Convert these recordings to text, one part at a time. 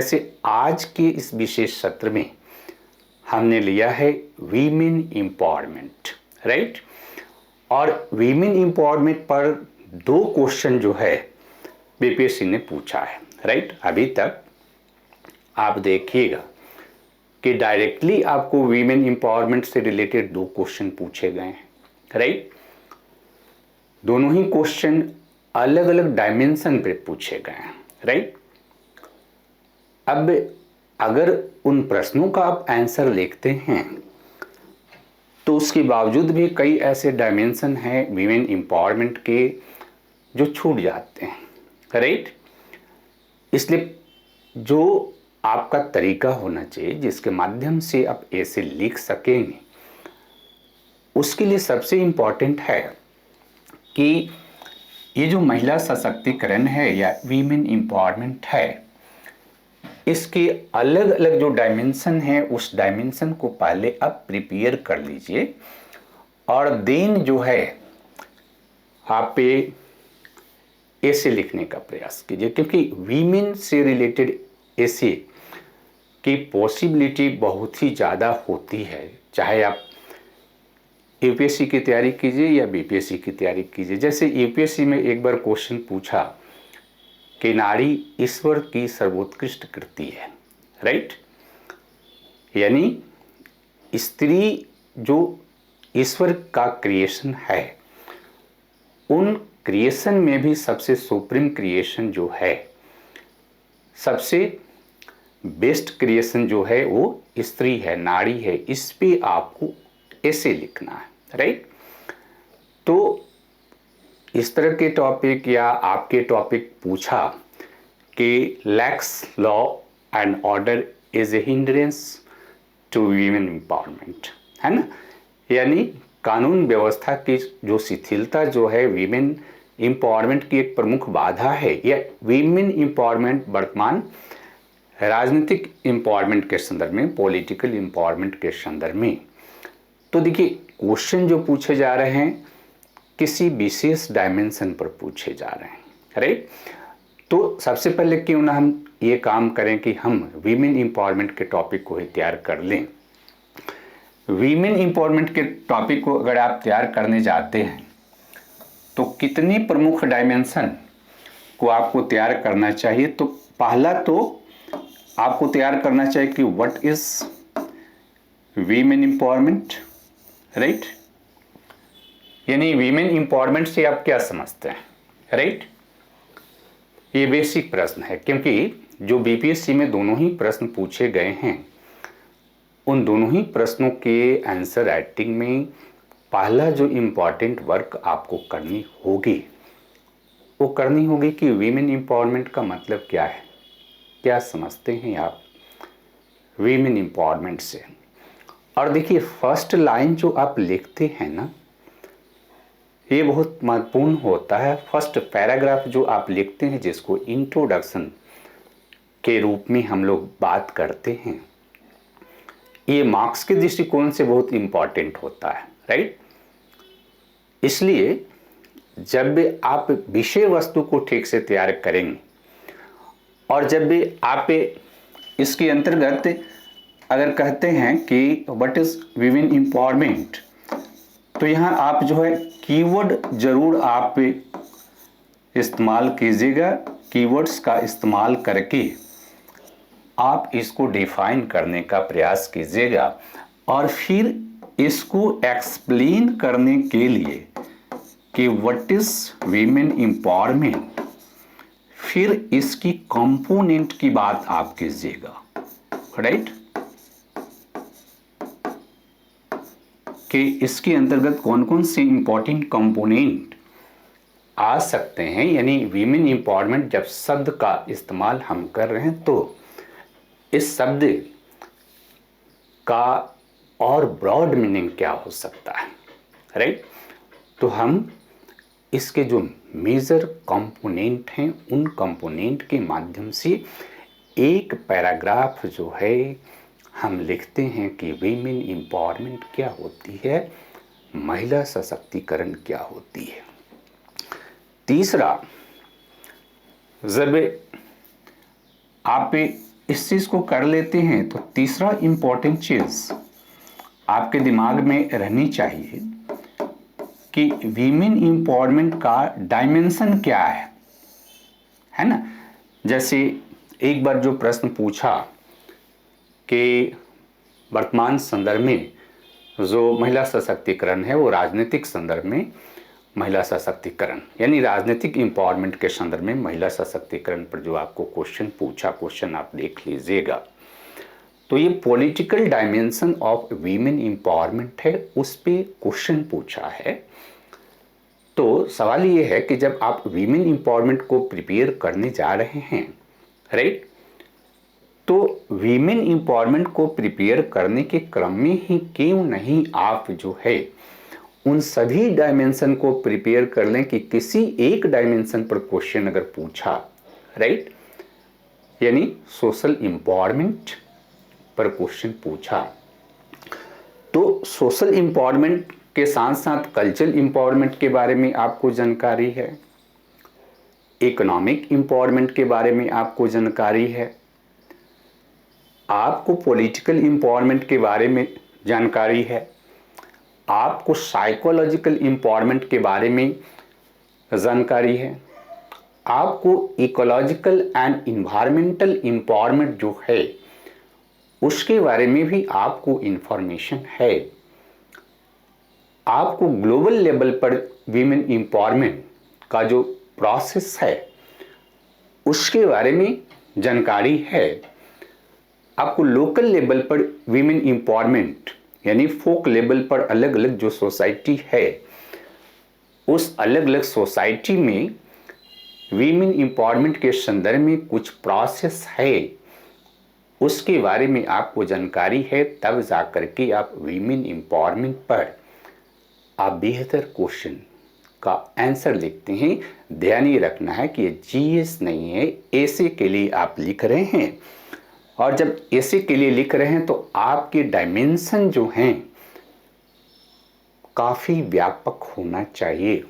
जैसे आज के इस विशेष सत्र में हमने लिया है वीमेन एम्पावरमेंट, राइट। और वीमेन एम्पावरमेंट पर 2 क्वेश्चन जो है बीपीएससी ने पूछा है, राइट। अभी तक आप देखिएगा कि डायरेक्टली आपको वीमेन एम्पावरमेंट से रिलेटेड 2 क्वेश्चन पूछे गए हैं, राइट। दोनों ही क्वेश्चन अलग अलग डायमेंशन पे पूछे गए हैं, राइट। अब अगर उन प्रश्नों का आप आंसर लिखते हैं तो उसके बावजूद भी कई ऐसे डायमेंशन हैं वीमेन एम्पावरमेंट के जो छूट जाते हैं, राइट। इसलिए जो आपका तरीका होना चाहिए जिसके माध्यम से आप ऐसे लिख सकेंगे, उसके लिए सबसे इम्पॉर्टेंट है कि ये जो महिला सशक्तिकरण है या वीमेन एम्पावरमेंट है, इसके अलग अलग जो डायमेंशन है उस डायमेंशन को पहले आप प्रिपेयर कर लीजिए और देन जो है आप ऐसे लिखने का प्रयास कीजिए, क्योंकि वीमेन से रिलेटेड ऐसे की पॉसिबिलिटी बहुत ही ज़्यादा होती है, चाहे आप यूपीएससी की तैयारी कीजिए या बीपीएससी की तैयारी कीजिए। जैसे यूपीएससी में एक बार क्वेश्चन पूछा कि नारी ईश्वर की सर्वोत्कृष्ट कृति है, राइट। यानी स्त्री जो ईश्वर का क्रिएशन है, उन क्रिएशन में भी सबसे सुप्रीम क्रिएशन जो है, सबसे बेस्ट क्रिएशन जो है वो स्त्री है, नारी है। इस पे आपको ऐसे लिखना है, राइट। तो इस तरह के टॉपिक या आपके टॉपिक पूछा कि lax law and order is a hindrance to women empowerment, है ना। यानी कानून व्यवस्था की जो शिथिलता जो है वीमेन एम्पावरमेंट की एक प्रमुख बाधा है, या वीमेन एम्पावरमेंट वर्तमान राजनीतिक एम्पावरमेंट के संदर्भ में, पॉलिटिकल एम्पावरमेंट के संदर्भ में। तो देखिए क्वेश्चन जो पूछे जा रहे हैं किसी विशेष डायमेंशन पर पूछे जा रहे हैं, राइट। तो सबसे पहले क्यों ना हम ये काम करें कि हम वीमेन एम्पावरमेंट के टॉपिक को ही तैयार कर लें। वीमेन एम्पावरमेंट के टॉपिक को अगर आप तैयार करने जाते हैं तो कितने प्रमुख डायमेंशन को आपको तैयार करना चाहिए। तो पहला तो आपको तैयार करना चाहिए कि what is women empowerment, right. यानी वीमेन एम्पावरमेंट से आप क्या समझते हैं, राइट। ये बेसिक प्रश्न है, क्योंकि जो बीपीएससी में दोनों ही प्रश्न पूछे गए हैं, उन दोनों ही प्रश्नों के आंसर राइटिंग में पहला जो इम्पॉर्टेंट वर्क आपको करनी होगी वो करनी होगी कि वीमेन एम्पावरमेंट का मतलब क्या है, क्या समझते हैं आप वीमेन एम्पावरमेंट से। और देखिए फर्स्ट लाइन जो आप लिखते हैं ना, ये बहुत महत्वपूर्ण होता है। फर्स्ट पैराग्राफ जो आप लिखते हैं, जिसको इंट्रोडक्शन के रूप में हम लोग बात करते हैं, ये मार्क्स के दृष्टिकोण से बहुत इंपॉर्टेंट होता है, राइट। इसलिए जब भी आप विषय वस्तु को ठीक से तैयार करेंगे और जब भी आप इसके अंतर्गत अगर कहते हैं कि व्हाट इज वीमेन एम्पावरमेंट, तो यहाँ आप जो है कीवर्ड जरूर आप इस्तेमाल कीजिएगा। कीवर्ड्स का इस्तेमाल करके आप इसको डिफाइन करने का प्रयास कीजिएगा और फिर इसको एक्सप्लेन करने के लिए कि व्हाट इज वीमेन एम्पावरमेंट, फिर इसकी कंपोनेंट की बात आप कीजिएगा, राइट। कि इसके अंतर्गत कौन कौन से इंपॉर्टेंट कंपोनेंट आ सकते हैं। यानी वीमेन एम्पावरमेंट जब शब्द का इस्तेमाल हम कर रहे हैं तो इस शब्द का और ब्रॉड मीनिंग क्या हो सकता है, राइट। तो हम इसके जो मेजर कंपोनेंट हैं उन कंपोनेंट के माध्यम से एक पैराग्राफ जो है हम लिखते हैं कि वीमेन एम्पावरमेंट क्या होती है, महिला सशक्तिकरण क्या होती है। तीसरा, जब आप इस चीज को कर लेते हैं तो तीसरा इंपॉर्टेंट चीज आपके दिमाग में रहनी चाहिए कि वीमेन एम्पावरमेंट का डायमेंशन क्या है ना। जैसे एक बार जो प्रश्न पूछा कि वर्तमान संदर्भ में जो महिला सशक्तिकरण है वो राजनीतिक संदर्भ में महिला सशक्तिकरण यानी राजनीतिक एम्पावरमेंट के संदर्भ में महिला सशक्तिकरण पर जो आपको क्वेश्चन पूछा, क्वेश्चन आप देख लीजिएगा। तो ये political dimension of women empowerment है, उस पे क्वेश्चन पूछा है। तो सवाल ये है कि जब आप वीमेन एम्पावरमेंट को प्रिपेयर करने जा रहे हैं, राइट, तो वीमेन एम्पावरमेंट को प्रिपेयर करने के क्रम में ही क्यों नहीं आप जो है उन सभी डायमेंशन को प्रिपेयर कर लें कि किसी एक डायमेंशन पर क्वेश्चन अगर पूछा, राइट, यानी सोशल एम्पावरमेंट पर क्वेश्चन पूछा तो सोशल एम्पावरमेंट के साथ साथ कल्चरल एम्पावरमेंट के बारे में आपको जानकारी है, इकोनॉमिक एम्पावरमेंट के बारे में आपको जानकारी है, आपको पॉलिटिकल एम्पावरमेंट के बारे में जानकारी है, आपको साइकोलॉजिकल एम्पावरमेंट के बारे में जानकारी है, आपको इकोलॉजिकल एंड इन्वायरमेंटल एम्पावरमेंट जो है उसके बारे में भी आपको इंफॉर्मेशन है, आपको ग्लोबल लेवल पर वीमेन एम्पावरमेंट का जो प्रोसेस है उसके बारे में जानकारी है, आपको लोकल लेवल पर वीमेन एम्पावरमेंट यानी फोक लेवल पर अलग अलग जो सोसाइटी है उस अलग अलग सोसाइटी में वीमेन एम्पावरमेंट के संदर्भ में कुछ प्रोसेस है उसके बारे में आपको जानकारी है, तब जाकर के आप वीमेन एम्पावरमेंट पर आप बेहतर क्वेश्चन का आंसर लिखते हैं। ध्यान ये रखना है कि ये जीएस नहीं है, ऐसे के लिए आप लिख रहे हैं, और जब ऐसे के लिए लिख रहे हैं तो आपके डायमेंशन जो हैं काफ़ी व्यापक होना चाहिए।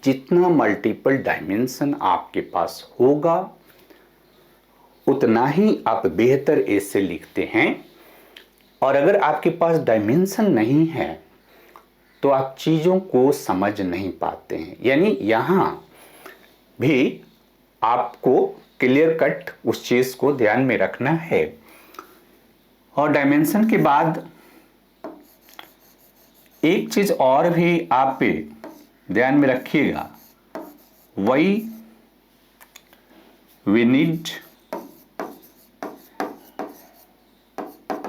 जितना मल्टीपल डायमेंशन आपके पास होगा उतना ही आप बेहतर ऐसे लिखते हैं, और अगर आपके पास डायमेंशन नहीं है तो आप चीज़ों को समझ नहीं पाते हैं। यानी यहाँ भी आपको क्लियर कट उस चीज़ को ध्यान में रखना है। और डायमेंशन के बाद एक चीज़ और भी आप पे ध्यान में रखिएगा, वही we need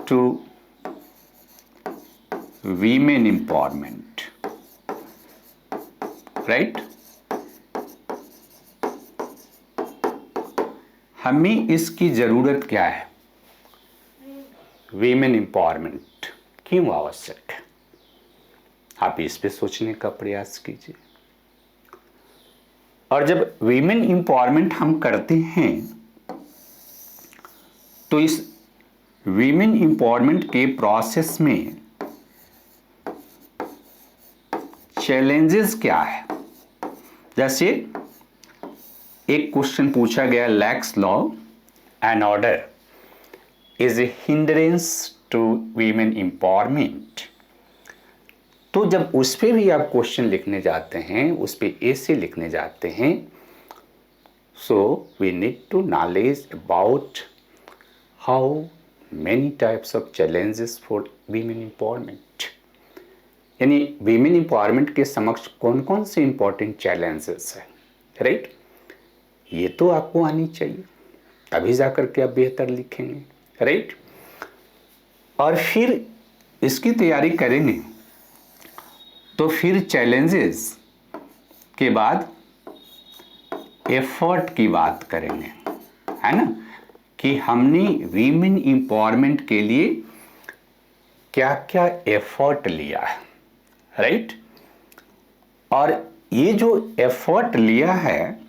to women empowerment, right. हमें इसकी जरूरत क्या है, वीमेन एम्पावरमेंट क्यों आवश्यक है, आप इस पे सोचने का प्रयास कीजिए। और जब वीमेन एम्पावरमेंट हम करते हैं तो इस वीमेन एम्पावरमेंट के प्रोसेस में चैलेंजेस क्या है। जैसे एक क्वेश्चन पूछा गया, lax law and order is a hindrance to women empowerment. तो जब उस पर भी आप क्वेश्चन लिखने जाते हैं, उस पर ऐसे लिखने जाते हैं, so we need to knowledge about how many types of challenges for women empowerment. यानी वीमेन एम्पावरमेंट के समक्ष कौन कौन से इंपॉर्टेंट चैलेंजेस है, राइट, ये तो आपको आनी चाहिए, तभी जाकर के आप बेहतर लिखेंगे, राइट। और फिर इसकी तैयारी करेंगे तो फिर चैलेंजेस के बाद एफर्ट की बात करेंगे, है ना, कि हमने वीमेन एम्पावरमेंट के लिए क्या क्या एफर्ट लिया है, राइट। और ये जो एफर्ट लिया है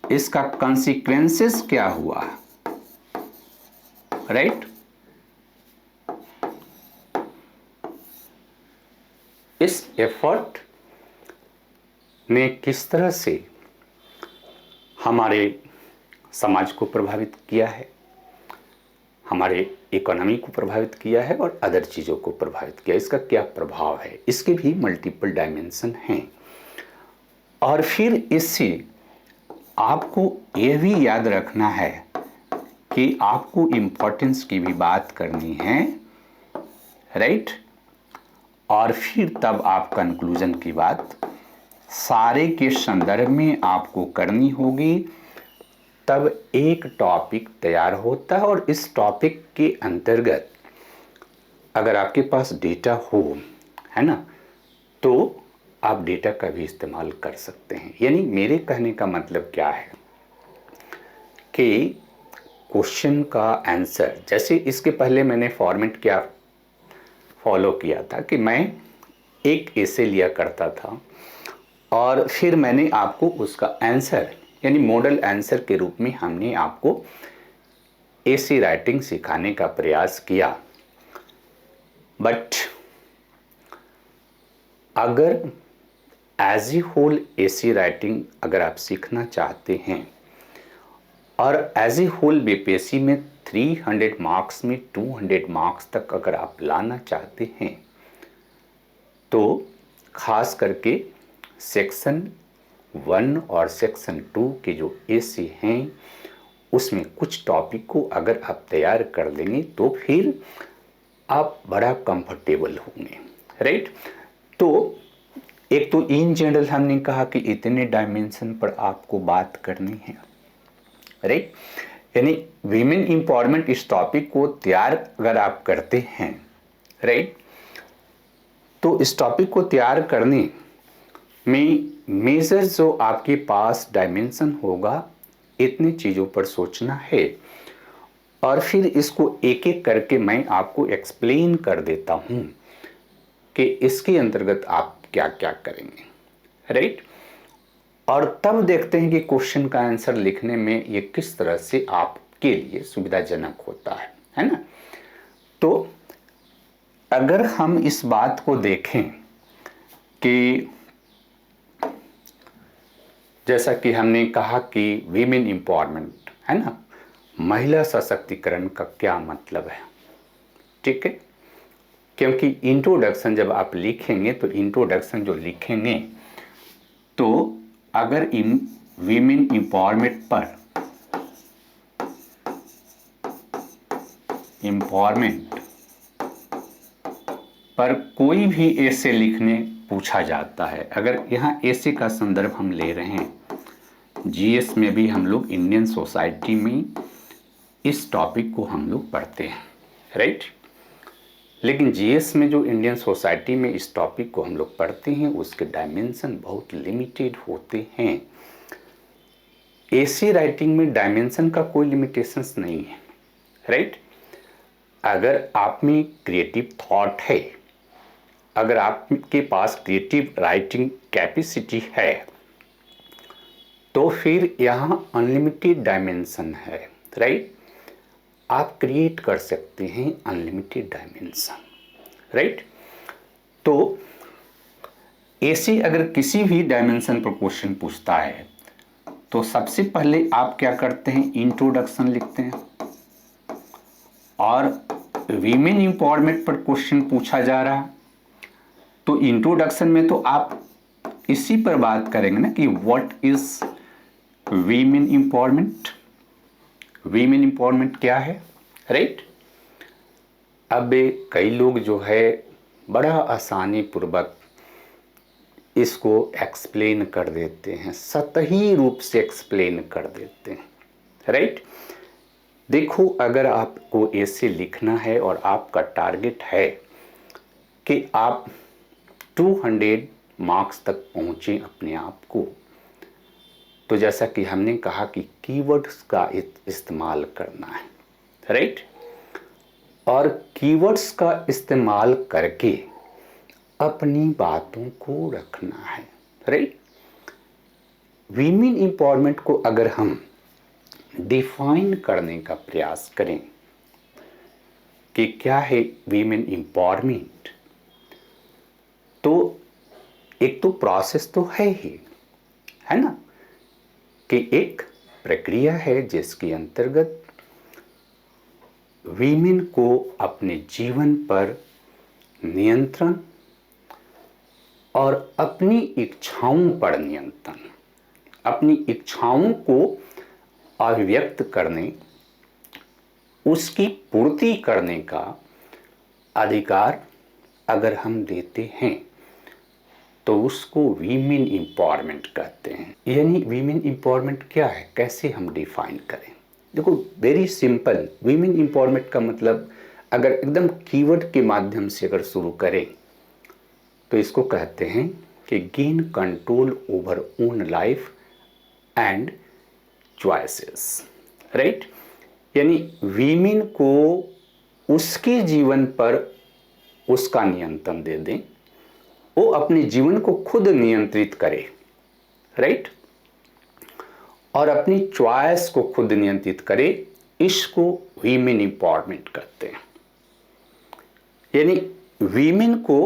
इसका कंसिक्वेंसेस क्या हुआ, राइट। इस एफर्ट ने किस तरह से हमारे समाज को प्रभावित किया है, हमारे इकोनॉमी को प्रभावित किया है और अदर चीज़ों को प्रभावित किया। इसका क्या प्रभाव है, इसके भी मल्टीपल डायमेंशन हैं। और फिर इससे आपको यह भी याद रखना है कि आपको इम्पोर्टेंस की भी बात करनी है, राइट। और फिर तब आप कंक्लूजन की बात सारे के संदर्भ में आपको करनी होगी, तब एक टॉपिक तैयार होता है। और इस टॉपिक के अंतर्गत अगर आपके पास डेटा हो, है ना, तो आप डेटा का भी इस्तेमाल कर सकते हैं। यानी मेरे कहने का मतलब क्या है कि क्वेश्चन का आंसर, जैसे इसके पहले मैंने फॉर्मेट क्या फॉलो किया था कि मैं एक एसे लिया करता था और फिर मैंने आपको उसका आंसर यानी मॉडल आंसर के रूप में हमने आपको एसे राइटिंग सिखाने का प्रयास किया। बट अगर as a whole essay writing अगर आप सीखना चाहते हैं और एज ए होल बीपीएससी में 300 मार्क्स में 200 मार्क्स तक अगर आप लाना चाहते हैं, तो खास करके सेक्शन 1 और सेक्शन 2 के जो एसे हैं उसमें कुछ टॉपिक को अगर आप तैयार कर देंगे तो फिर आप बड़ा कंफर्टेबल होंगे, राइट। तो एक तो इन जनरल हमने कहा कि इतने डायमेंशन पर आपको बात करनी है, राइट। यानी वीमेन एम्पावरमेंट इस टॉपिक को तैयार अगर आप करते हैं, राइट, तो इस टॉपिक को तैयार करने में मेजर जो आपके पास डायमेंशन होगा, इतनी चीज़ों पर सोचना है। और फिर इसको एक एक करके मैं आपको एक्सप्लेन कर देता हूँ कि इसके अंतर्गत आप क्या क्या करेंगे, राइट। और तब देखते हैं कि क्वेश्चन का आंसर लिखने में ये किस तरह से आपके लिए सुविधाजनक होता है ना। तो अगर हम इस बात को देखें कि जैसा कि हमने कहा कि वीमेन एम्पावरमेंट, है ना, महिला सशक्तिकरण का क्या मतलब है, ठीक है। क्योंकि इंट्रोडक्शन जब आप लिखेंगे तो इंट्रोडक्शन जो लिखेंगे तो अगर इन वीमेन एम्पावरमेंट पर कोई भी ऐसे लिखने पूछा जाता है, अगर यहाँ ऐसे का संदर्भ हम ले रहे हैं, जीएस में भी हम लोग इंडियन सोसाइटी में इस टॉपिक को हम लोग पढ़ते हैं, राइट। लेकिन जीएस में जो इंडियन सोसाइटी में इस टॉपिक को हम लोग पढ़ते हैं उसके डायमेंशन बहुत लिमिटेड होते हैं। ऐसे राइटिंग में डायमेंशन का कोई लिमिटेशंस नहीं है, राइट। अगर आप में क्रिएटिव थॉट है, अगर आपके पास क्रिएटिव राइटिंग कैपेसिटी है, तो फिर यहाँ अनलिमिटेड डायमेंशन है, राइट। आप क्रिएट कर सकते हैं अनलिमिटेड डायमेंशन, राइट। तो ऐसे अगर किसी भी डायमेंशन पर क्वेश्चन पूछता है तो सबसे पहले आप क्या करते हैं, इंट्रोडक्शन लिखते हैं। और वीमेन एम्पावरमेंट पर क्वेश्चन पूछा जा रहा है तो इंट्रोडक्शन में तो आप इसी पर बात करेंगे ना कि what is women empowerment, women empowerment क्या है, राइट। अब कई लोग जो है बड़ा आसानी पूर्वक इसको एक्सप्लेन कर देते हैं, सतही रूप से एक्सप्लेन कर देते हैं, राइट। देखो, अगर आपको ऐसे लिखना है और आपका टारगेट है कि आप 200 मार्क्स तक पहुँचें अपने आप को, तो जैसा कि हमने कहा कि कीवर्ड्स का इस्तेमाल करना है, राइट। और कीवर्ड्स का इस्तेमाल करके अपनी बातों को रखना है, राइट। वीमेन एम्पावरमेंट को अगर हम डिफाइन करने का प्रयास करें कि क्या है वीमेन एम्पावरमेंट, तो एक तो प्रोसेस तो है ही, है ना, कि एक प्रक्रिया है जिसके अंतर्गत वीमेन को अपने जीवन पर नियंत्रण और अपनी इच्छाओं पर नियंत्रण, अपनी इच्छाओं को अभिव्यक्त करने, उसकी पूर्ति करने का अधिकार अगर हम देते हैं तो उसको वीमेन एम्पावरमेंट कहते हैं। यानी वीमेन एम्पावरमेंट क्या है, कैसे हम डिफाइन करें? देखो, वेरी सिंपल। वीमेन एम्पावरमेंट का मतलब अगर एकदम कीवर्ड के माध्यम से अगर शुरू करें तो इसको कहते हैं कि gain control over own life and choices, right? यानी वीमेन को उसके जीवन पर उसका नियंत्रण दे दें, वो अपने जीवन को खुद नियंत्रित करे, राइट? और अपनी चॉइस को खुद नियंत्रित करे, इसको वीमेन एम्पावरमेंट कहते हैं। यानी वीमेन को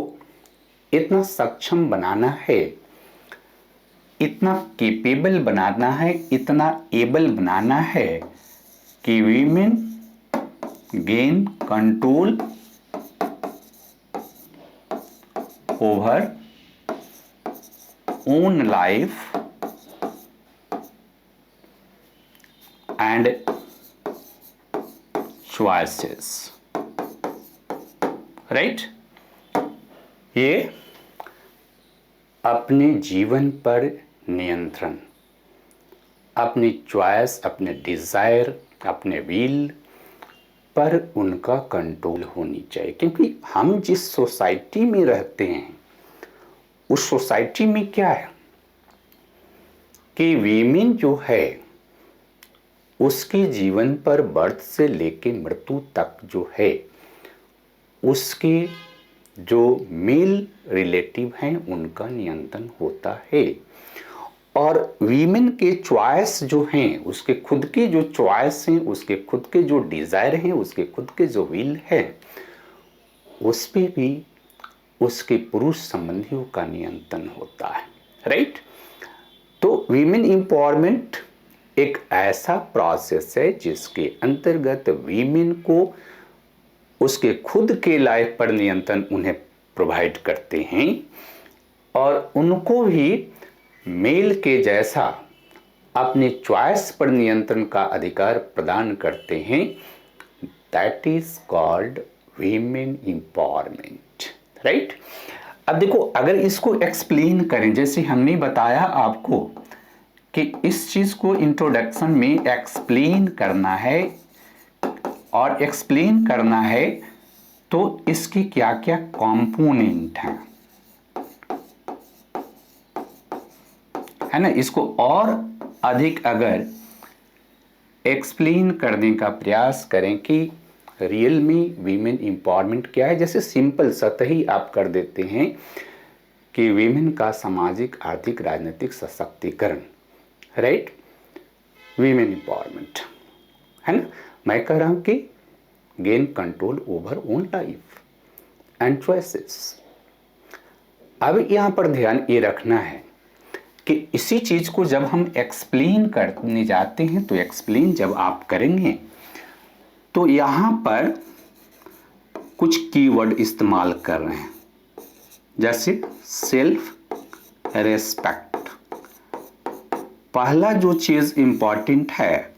इतना सक्षम बनाना है, इतना केपेबल बनाना है, इतना एबल बनाना है कि women gain control over own life and choices, right? ये अपने जीवन पर नियंत्रण, अपनी चॉइस, अपने डिज़ायर, अपने विल पर उनका कंट्रोल होनी चाहिए। क्योंकि हम जिस सोसाइटी में रहते हैं उस सोसाइटी में क्या है कि वीमेन जो है उसके जीवन पर बर्थ से लेके मृत्यु तक जो है उसके जो मेल रिलेटिव हैं उनका नियंत्रण होता है। और वीमेन के चॉइस जो हैं, उसके खुद के जो चॉइस हैं, उसके खुद के जो डिज़ायर हैं, उसके खुद के जो विल है, उस पे भी उसके पुरुष संबंधियों का नियंत्रण होता है, राइट? तो वीमेन एम्पावरमेंट एक ऐसा प्रोसेस है जिसके अंतर्गत वीमेन को उसके खुद के लाइफ पर नियंत्रण उन्हें प्रोवाइड करते हैं और उनको भी मेल के जैसा अपने चॉइस पर नियंत्रण का अधिकार प्रदान करते हैं। That is called women empowerment, right? अब देखो, अगर इसको एक्सप्लेन करें, जैसे हमने बताया आपको कि इस चीज को इंट्रोडक्शन में एक्सप्लेन करना है और एक्सप्लेन करना है तो इसके क्या क्या कंपोनेंट हैं, है ना? इसको और अधिक अगर एक्सप्लेन करने का प्रयास करें कि रियल में वीमेन एम्पावरमेंट क्या है, जैसे सिंपल सतही आप कर देते हैं कि वीमेन का सामाजिक, आर्थिक, राजनीतिक सशक्तिकरण, राइट? वीमेन एम्पावरमेंट, है ना? मैं कह रहा हूं कि gain control over own life and choices. अब यहां पर ध्यान ये रखना है कि इसी चीज को जब हम एक्सप्लेन करने जाते हैं तो एक्सप्लेन जब आप करेंगे तो यहां पर कुछ कीवर्ड इस्तेमाल कर रहे हैं, जैसे सेल्फ रेस्पेक्ट। पहला जो चीज इंपॉर्टेंट है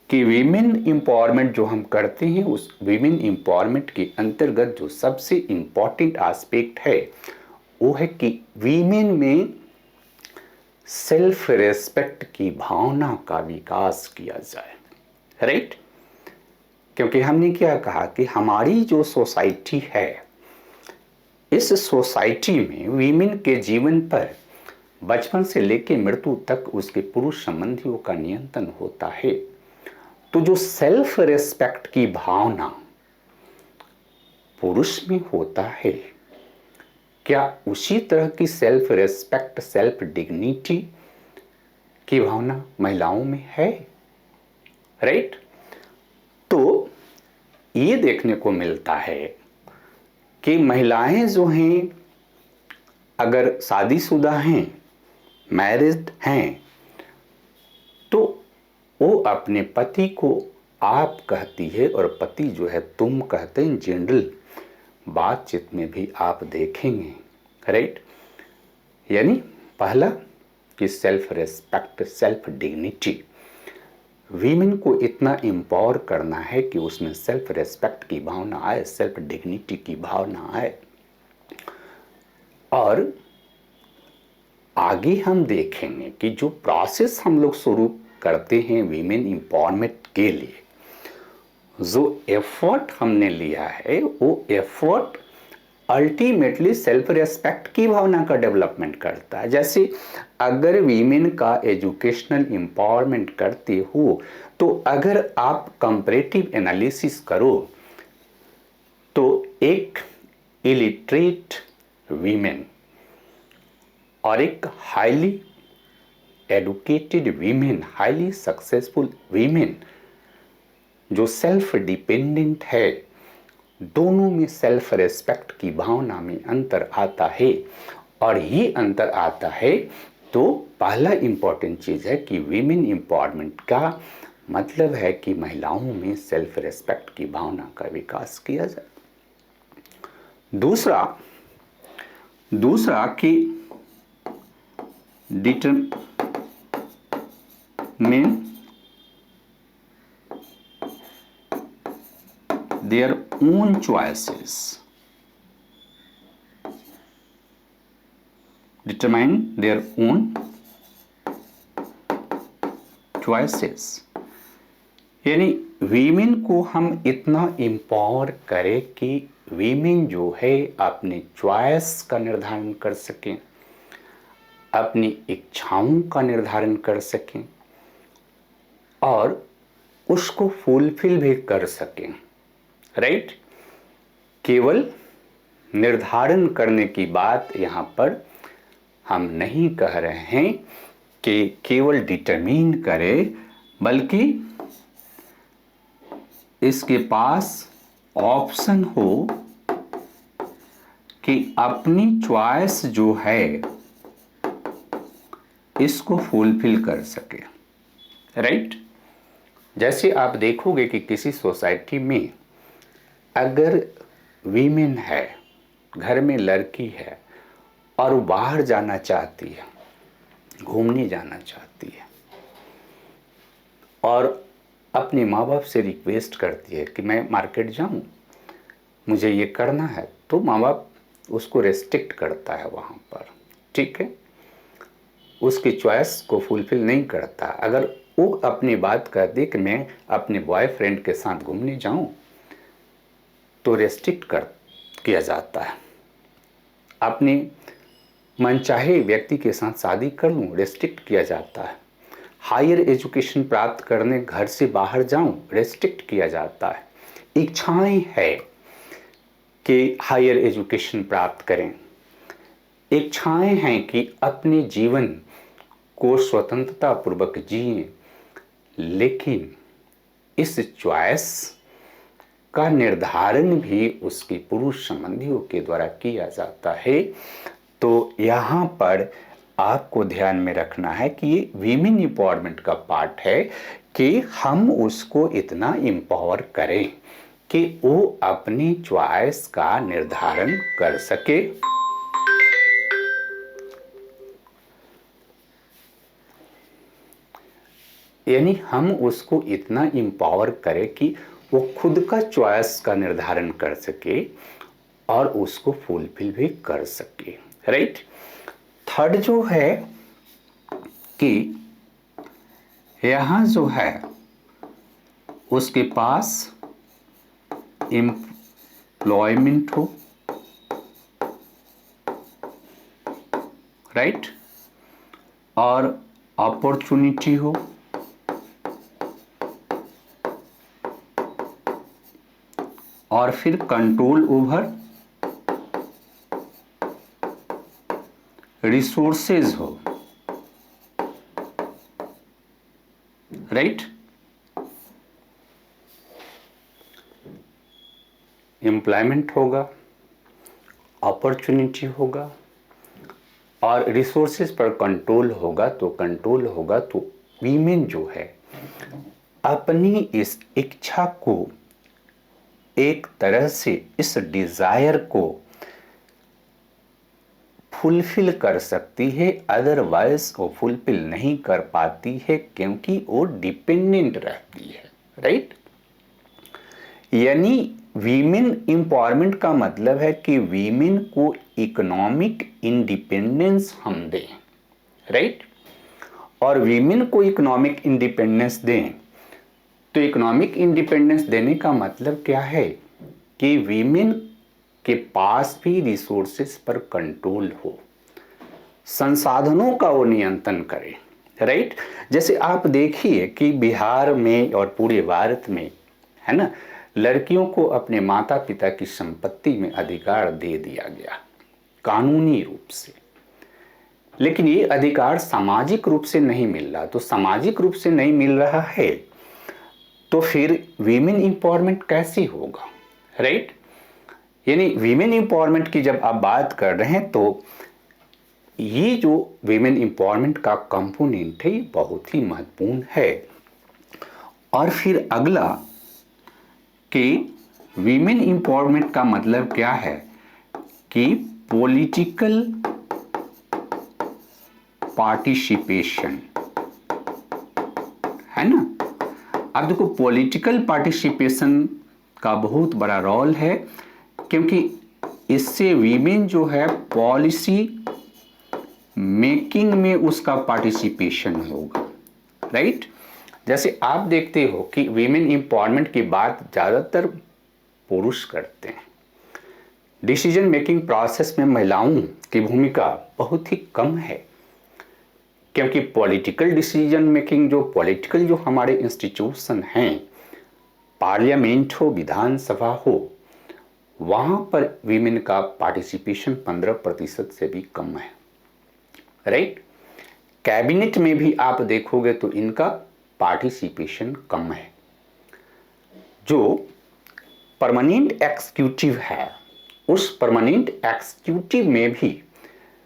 कि वीमेन एम्पावरमेंट जो हम करते हैं, उस वीमेन एम्पावरमेंट के अंतर्गत जो सबसे इंपॉर्टेंट एस्पेक्ट है वो है कि वीमेन में सेल्फ रेस्पेक्ट की भावना का विकास किया जाए, राइट? क्योंकि हमने क्या कहा कि हमारी जो सोसाइटी है, इस सोसाइटी में वीमेन के जीवन पर बचपन से लेकर मृत्यु तक उसके पुरुष संबंधियों का नियंत्रण होता है। तो जो सेल्फ रेस्पेक्ट की भावना पुरुष में होता है, क्या उसी तरह की सेल्फ रेस्पेक्ट, सेल्फ डिग्निटी की भावना महिलाओं में है, राइट? तो ये देखने को मिलता है कि महिलाएं जो हैं, अगर शादीशुदा हैं, मैरिड हैं, तो वो अपने पति को आप कहती है और पति जो है तुम कहते हैं। जनरल बातचीत में भी आप देखेंगे, राइट। यानी पहला कि self respect, self dignity. Women को इतना एम्पावर करना है कि उसमें सेल्फ रेस्पेक्ट की भावना आए, सेल्फ डिग्निटी की भावना आए। और आगे हम देखेंगे कि जो प्रोसेस हम लोग शुरू करते हैं वीमेन एम्पावरमेंट के लिए, जो एफर्ट हमने लिया है वो एफर्ट अल्टीमेटली सेल्फ रेस्पेक्ट की भावना का डेवलपमेंट करता है। जैसे अगर वीमेन का एजुकेशनल एम्पावरमेंट करते हो तो अगर आप कंपैरेटिव एनालिसिस करो तो एक इलिटरेट वीमेन और एक highly educated women, highly successful women जो सेल्फ डिपेंडेंट है, दोनों में सेल्फ रेस्पेक्ट की भावना में अंतर आता है। और ये अंतर आता है तो पहला इंपॉर्टेंट चीज़ है कि वीमेन एम्पावरमेंट का मतलब है कि महिलाओं में सेल्फ रेस्पेक्ट की भावना का विकास किया जाए। दूसरा कि determine their own choices, determine their own choices। यानी वीमेन को हम इतना एम्पावर करें कि वीमेन जो है अपने चॉइस का निर्धारण कर सकें, अपनी इच्छाओं का निर्धारण कर सकें और उसको फुलफिल भी कर सकें, राइट। केवल निर्धारण करने की बात यहाँ पर हम नहीं कह रहे हैं कि केवल डिटरमिन करे, बल्कि इसके पास ऑप्शन हो कि अपनी चॉइस जो है इसको फुलफिल कर सके, राइट। जैसे आप देखोगे कि किसी सोसाइटी में अगर वीमेन है, घर में लड़की है और वो बाहर जाना चाहती है, घूमने जाना चाहती है और अपने माँ बाप से रिक्वेस्ट करती है कि मैं मार्केट जाऊँ, मुझे ये करना है, तो माँ बाप उसको रेस्ट्रिक्ट करता है वहाँ पर, ठीक है, उसकी चॉइस को फुलफिल नहीं करता। अगर वो अपनी बात कर दे कि मैं अपने बॉयफ्रेंड के साथ घूमने जाऊँ तो रेस्ट्रिक्ट किया जाता है। अपने मनचाहे व्यक्ति के साथ शादी कर लूँ, रेस्ट्रिक्ट किया जाता है। हायर एजुकेशन प्राप्त करने घर से बाहर जाऊँ, रेस्ट्रिक्ट किया जाता है। इच्छाएं है कि हायर एजुकेशन प्राप्त करें, इच्छाएं हैं कि अपने जीवन को स्वतंत्रता पूर्वक जिएं, लेकिन इस चॉइस का निर्धारण भी उसके पुरुष संबंधियों के द्वारा किया जाता है। तो यहाँ पर आपको ध्यान में रखना है कि ये वीमेन एम्पावरमेंट का पार्ट है कि हम उसको इतना एम्पावर करें कि वो अपनी चॉइस का निर्धारण कर सके। यानी हम उसको इतना एम्पावर करें कि वो खुद का चॉइस का निर्धारण कर सके और उसको फुलफिल भी कर सके, राइट। थर्ड जो है कि यहाँ जो है उसके पास एम्प्लॉयमेंट हो, राइट, और अपॉर्चुनिटी हो, और फिर कंट्रोल ओवर रिसोर्सेज हो, राइट। एम्प्लॉयमेंट होगा, अपॉर्चुनिटी होगा और रिसोर्सेज पर कंट्रोल होगा। तो वीमेन जो है अपनी इस इच्छा को, एक तरह से इस डिजायर को फुलफिल कर सकती है, अदरवाइज वो फुलफिल नहीं कर पाती है क्योंकि वो डिपेंडेंट रहती है, राइट। यानी वीमेन एम्पावरमेंट का मतलब है कि वीमेन को इकोनॉमिक इंडिपेंडेंस हम दें, राइट। और वीमेन को इकोनॉमिक इंडिपेंडेंस दें तो इकोनॉमिक इंडिपेंडेंस देने का मतलब क्या है कि वीमेन के पास भी रिसोर्सेस पर कंट्रोल हो, संसाधनों का वो नियंत्रण करे, राइट। जैसे आप देखिए कि बिहार में और पूरे भारत में, है ना, लड़कियों को अपने माता पिता की संपत्ति में अधिकार दे दिया गया कानूनी रूप से, लेकिन ये अधिकार सामाजिक रूप से नहीं मिल रहा। तो सामाजिक रूप से नहीं मिल रहा है तो फिर वीमेन एम्पावरमेंट कैसे होगा, राइट। यानी वीमेन एम्पावरमेंट की जब आप बात कर रहे हैं तो ये जो वीमेन एम्पावरमेंट का कंपोनेंट है ये बहुत ही महत्वपूर्ण है। और फिर अगला कि वीमेन एम्पावरमेंट का मतलब क्या है कि पॉलिटिकल पार्टिसिपेशन, है ना। अब देखो पॉलिटिकल पार्टिसिपेशन का बहुत बड़ा रोल है क्योंकि इससे वीमेन जो है पॉलिसी मेकिंग में उसका पार्टिसिपेशन होगा, राइट। जैसे आप देखते हो कि वीमेन एम्पावरमेंट की बात ज़्यादातर पुरुष करते हैं, डिसीजन मेकिंग प्रोसेस में महिलाओं की भूमिका बहुत ही कम है क्योंकि पॉलिटिकल डिसीजन मेकिंग जो हमारे इंस्टीट्यूशन हैं, पार्लियामेंट हो, विधानसभा हो, वहाँ पर वीमेन का पार्टिसिपेशन 15% से भी कम है, राइट। कैबिनेट में भी आप देखोगे तो इनका पार्टिसिपेशन कम है। जो परमानेंट एग्जीक्यूटिव है उस परमानेंट एग्जीक्यूटिव में भी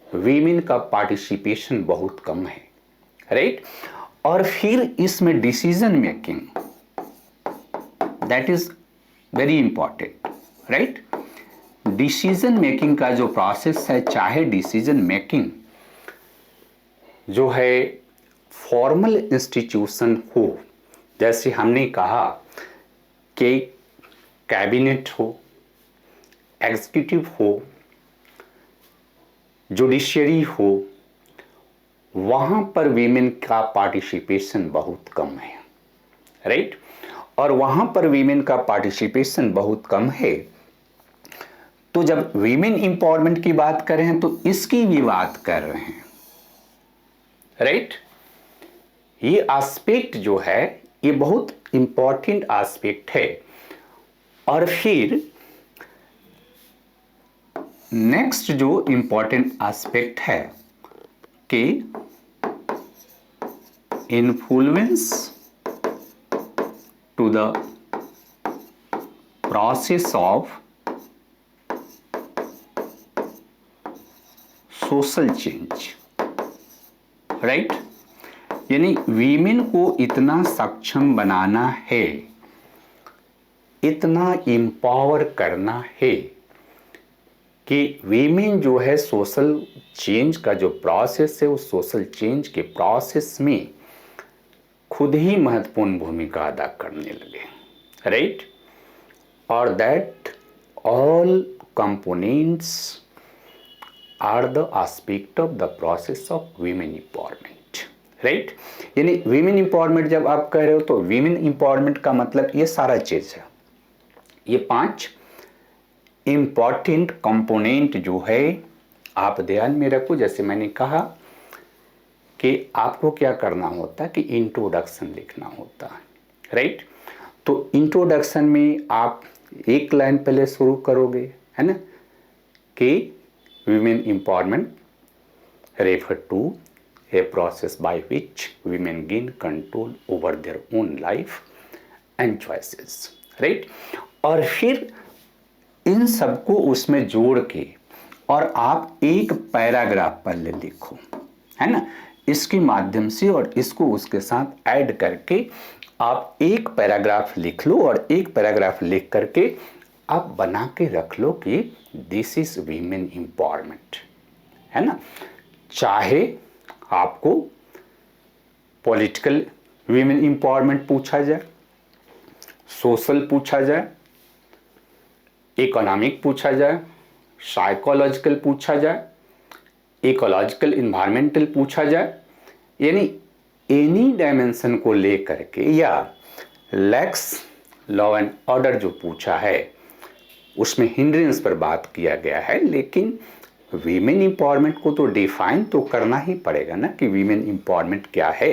वीमेन का पार्टिसिपेशन बहुत कम है, राइट। और फिर इसमें decision making, that is very important, right. Decision making का जो प्रोसेस है, चाहे डिसीजन मेकिंग जो है फॉर्मल इंस्टीट्यूशन हो, जैसे हमने कहा कि कैबिनेट हो, एग्जीक्यूटिव हो, जुडिशियरी हो, वहां पर वीमेन का पार्टिसिपेशन बहुत कम है, राइट। और वहां पर वीमेन का पार्टिसिपेशन बहुत कम है तो जब वीमेन एम्पावरमेंट की बात कर रहे हैं तो इसकी भी बात कर रहे हैं, राइट। ये एस्पेक्ट जो है ये बहुत इंपॉर्टेंट एस्पेक्ट है। और फिर नेक्स्ट जो इंपॉर्टेंट एस्पेक्ट है कि influence to the process of social change, right. यानी वीमेन को इतना सक्षम बनाना है, इतना एम्पावर करना है कि वीमेन जो है सोशल चेंज का जो प्रोसेस है उस सोशल चेंज के प्रोसेस में खुद ही महत्वपूर्ण भूमिका अदा करने लगे, राइट। और that all components are the aspect of the process of women empowerment, right. यानी वीमेन एम्पावरमेंट जब आप कह रहे हो तो वीमेन एम्पावरमेंट का मतलब ये सारा चीज है, ये 5 इंपॉर्टेंट कंपोनेंट जो है आप ध्यान में रखो। जैसे मैंने कहा कि आपको क्या करना होता है कि इंट्रोडक्शन लिखना होता है, राइट। तो इंट्रोडक्शन में आप एक लाइन पहले शुरू करोगे, है ना, कि women empowerment refer to a process by which women gain control over their own life and choices, right। और फिर इन सबको उसमें जोड़ के और आप एक पैराग्राफ पर लिखो, है ना। इसके माध्यम से और इसको उसके साथ ऐड करके आप एक पैराग्राफ लिख लो और एक पैराग्राफ लिख करके आप बना के रख लो कि दिस इज वीमेन एम्पावरमेंट, है ना। चाहे आपको पॉलिटिकल वीमेन एम्पावरमेंट पूछा जाए, सोशल पूछा जाए, इकोनॉमिक पूछा जाए, साइकोलॉजिकल पूछा जाए, इकोलॉजिकल इन्वायरमेंटल पूछा जाए, यानी एनी डायमेंशन को लेकर के, या लैक्स लॉ एंड ऑर्डर जो पूछा है उसमें हिंड्रेंस पर बात किया गया है, लेकिन वीमेन एम्पावरमेंट को तो डिफाइन तो करना ही पड़ेगा ना कि वीमेन एम्पावरमेंट क्या है।